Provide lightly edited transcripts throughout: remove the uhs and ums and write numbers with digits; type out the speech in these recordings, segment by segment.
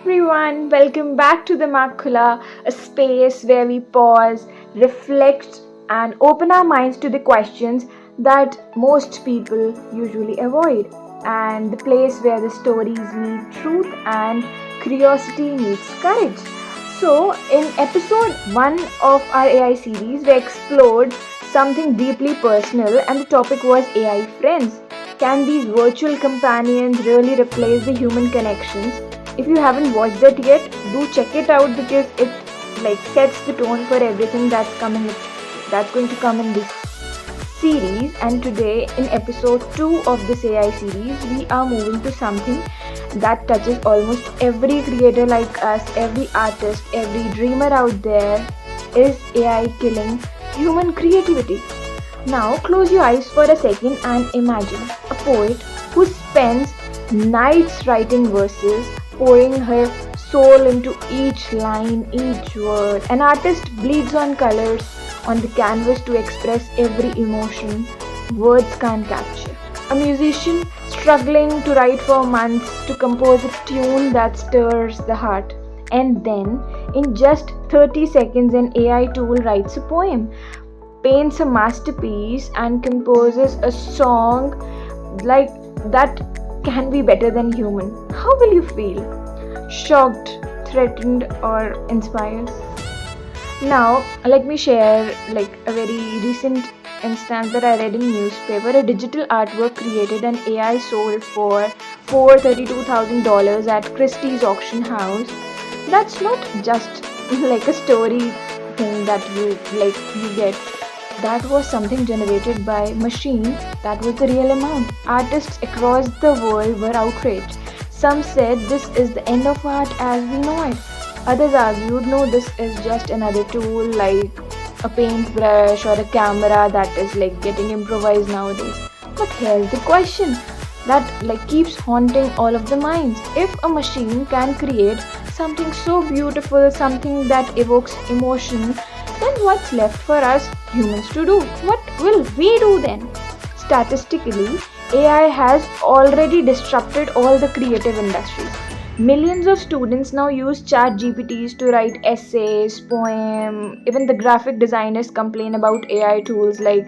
everyone, welcome back to the Makula, a space where we pause, reflect, and open our minds to the questions that most people usually avoid, and the place where the stories meet truth and curiosity meets courage. So, in episode 1 of our AI series, we explored something deeply personal, and the topic was AI friends. Can these virtual companions really replace the human connections? If you haven't watched it yet, do check it out because it sets the tone for everything that's going to come in this series. And today in episode 2 of this AI series, we are moving to something that touches almost every creator like us, every artist, every dreamer out there. Is AI killing human creativity? Now close your eyes for a second and imagine a poet who spends nights writing verses, pouring her soul into each line, each word. An artist bleeds on colors on the canvas to express every emotion words can't capture. A musician struggling to write for months to compose a tune that stirs the heart. And then, in just 30 seconds, an AI tool writes a poem, paints a masterpiece, and composes a song like that can be better than human. How will you feel? Shocked, threatened, or inspired? Now, let me share a very recent instance that I read in newspaper. A digital artwork created an AI sold for $432,000 at Christie's auction house. That's not just like a story thing that you get. That was something generated by machine. That was the real amount. Artists across the world were outraged. Some said this is the end of art as we know it. Others argued no, this is just another tool like a paintbrush or a camera that is getting improvised nowadays. But here's the question that keeps haunting all of the minds. If a machine can create something so beautiful, something that evokes emotion, then what's left for us humans to do? What will we do then? Statistically, AI has already disrupted all the creative industries. Millions of students now use chat GPTs to write essays, poems. Even the graphic designers complain about AI tools like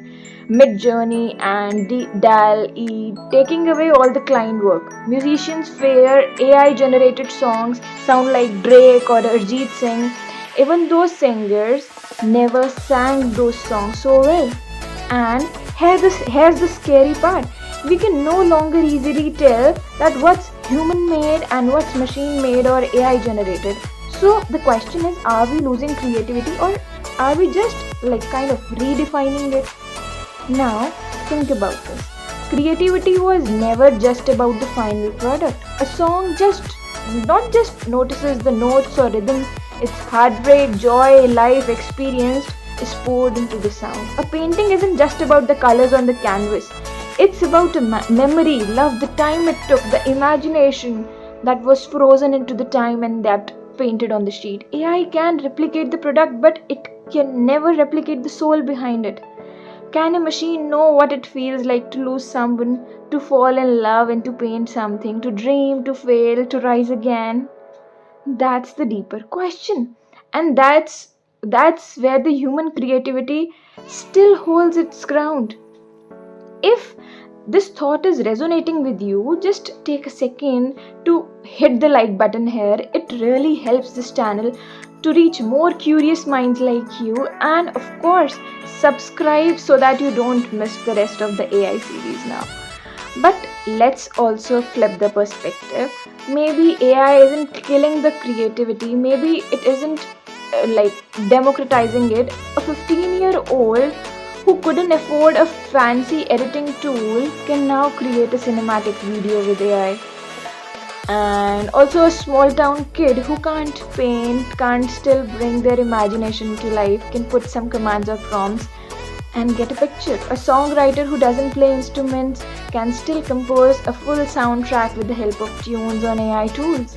Midjourney and DALL-E taking away all the client work. Musicians fear AI generated songs sound like Drake or Arjit Singh, even those singers never sang those songs so well. And here's the scary part. We can no longer easily tell that what's human made and what's machine made or AI generated. So the question is, are we losing creativity or are we just kind of redefining it? Now think about this. Creativity was never just about the final product. A song not just notices the notes or rhythm. Its heartbreak, joy, life experienced is poured into the sound. A painting isn't just about the colors on the canvas. It's about a memory, love, the time it took, the imagination that was frozen into the time and depth painted on the sheet. AI can replicate the product, but it can never replicate the soul behind it. Can a machine know what it feels like to lose someone, to fall in love and to paint something, to dream, to fail, to rise again? That's the deeper question. And that's where the human creativity still holds its ground. If this thought is resonating with you, just take a second to hit the like button here. It really helps this channel to reach more curious minds like you, and of course subscribe so that you don't miss the rest of the AI series now. But let's also flip the perspective. Maybe AI isn't killing the creativity, maybe it isn't democratizing it. A 15-year-old who couldn't afford a fancy editing tool can now create a cinematic video with AI. And also a small town kid who can't paint, can't still bring their imagination to life, can put some commands or prompts and get a picture. A songwriter who doesn't play instruments can still compose a full soundtrack with the help of tunes on AI tools.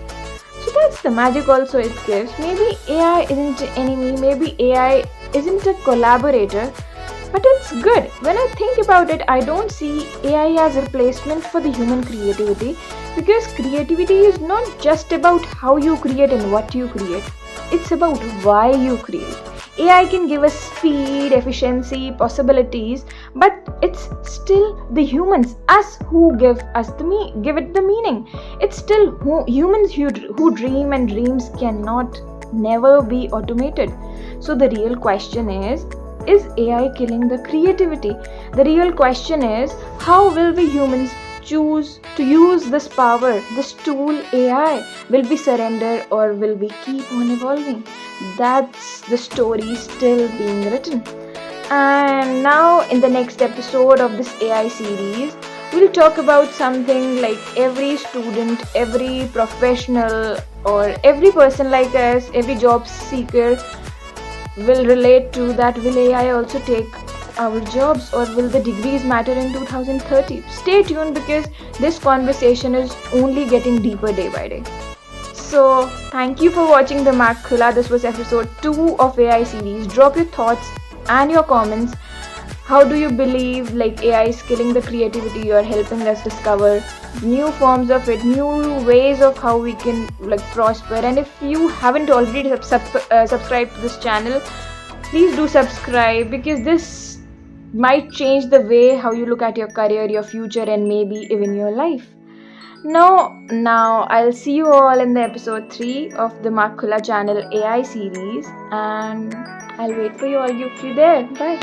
So that's the magic also it gives. Maybe AI isn't an enemy, maybe AI isn't a collaborator, but it's good. When I think about it, I don't see AI as a replacement for the human creativity. Because creativity is not just about how you create and what you create, it's about why you create. AI can give us speed, efficiency, possibilities, but it's still the humans, us, who give it the meaning. It's still humans who dream, and dreams cannot never be automated. So the real question is AI killing the creativity? The real question is, how will we humans choose to use this power, this tool AI? Will we surrender, or will we keep on evolving? That's the story still being written. And now, in the next episode of this AI series, we'll talk about something like every student, every professional, or every person like us, every job seeker will relate to that. Will AI also take our jobs, or will the degrees matter in 2030? Stay tuned, because this conversation is only getting deeper day by day. So, thank you for watching the Mac Khula. This was episode 2 of AI series. Drop your thoughts and your comments. How do you believe AI is killing the creativity, or helping us discover new forms of it, new ways of how we can prosper? And if you haven't already subscribed to this channel, please do subscribe, because this might change the way how you look at your career, your future, and maybe even your life. Now I'll see you all in the episode 3 of the Mac Khula channel AI series, and I'll wait for you all. You there. Bye.